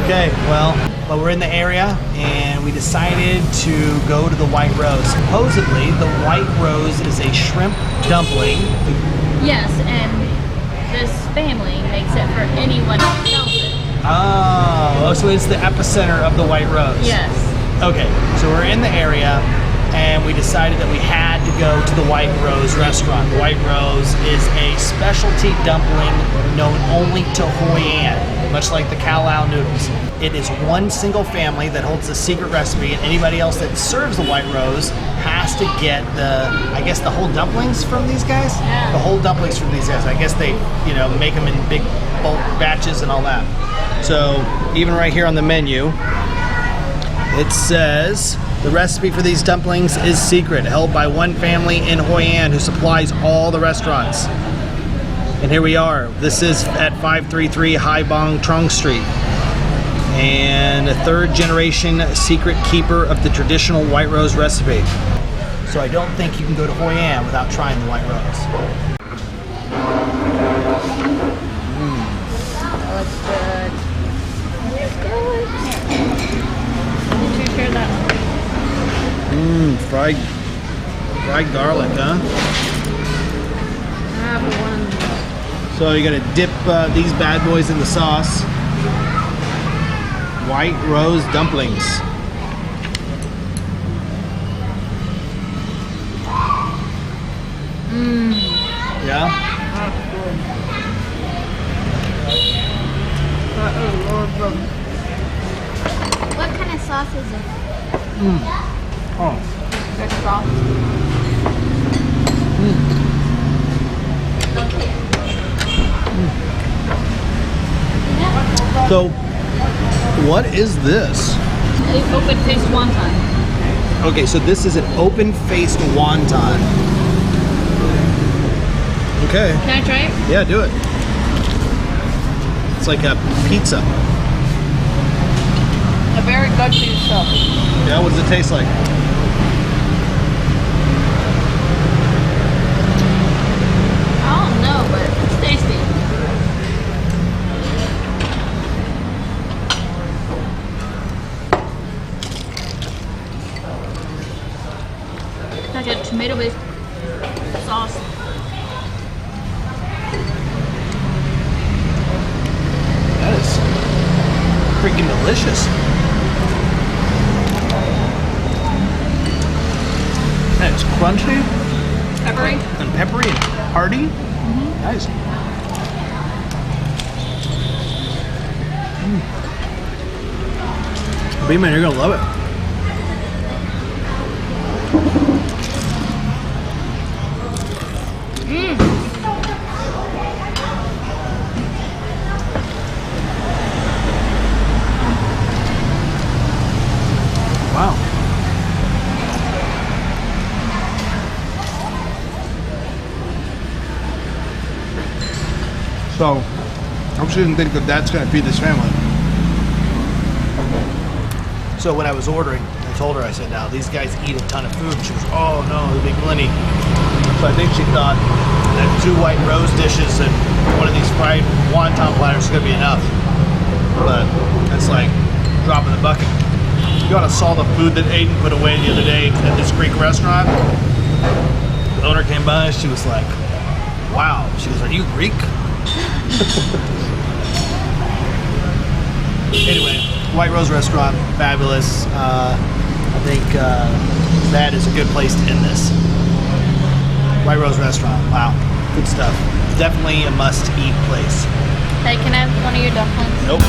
Okay, well, we're in the area and we decided to go to the White Rose. Supposedly, the White Rose is a shrimp dumpling. Yes, and this family makes it for anyone who sells it. Oh, so it's the epicenter of the White Rose. Yes. Okay, so we're in the area and we decided that we had to go to the White Rose restaurant. The White Rose is a specialty dumpling known only to Hoi An, much like the Kowlow noodles. It is one single family that holds the secret recipe, and anybody else that serves the White Rose has to get I guess the whole dumplings from these guys? Yeah. The whole dumplings from these guys. I guess they, make them in big bulk batches and all that. So even right here on the menu, it says the recipe for these dumplings is secret, held by one family in Hoi An who supplies all the restaurants. And here we are. This is at 533 Hai Bang Trong Street. And a third generation secret keeper of the traditional White Rose recipe. So I don't think you can go to Hoi An without trying the White Rose. That looks good. It's good. Did you share that one? Fried garlic, huh? I have one. So you're gonna dip these bad boys in the sauce. White Rose dumplings. Yeah? That's good. What kind of sauce is it? Oh. There's sauce. So, what is this? An open-faced wonton. Okay, so this is an open-faced wonton. Okay. Can I try it? Yeah, do it. It's like a pizza. A very good pizza. Yeah, what does it taste like? I don't know, but it's tasty. Like a tomato-based sauce. That is freaking delicious. That is crunchy. Peppery. And peppery and hearty. Nice. B-Man, you're gonna love it. Wow. So, I actually didn't think that that's going to feed this family. So when I was ordering, I told her, I said, now these guys eat a ton of food. She was, oh no, there'll be plenty. So I think she thought that 2 White Rose dishes and one of these fried wonton platters is going to be enough. But that's like dropping the bucket. You ought to saw the food that Aiden put away the other day at this Greek restaurant. The owner came by, she was like, wow. She goes, are you Greek? Anyway, White Rose restaurant, fabulous. I think that is a good place to end this. White Rose restaurant, wow, good stuff. Definitely a must-eat place. Hey, can I have one of your dumplings? Nope.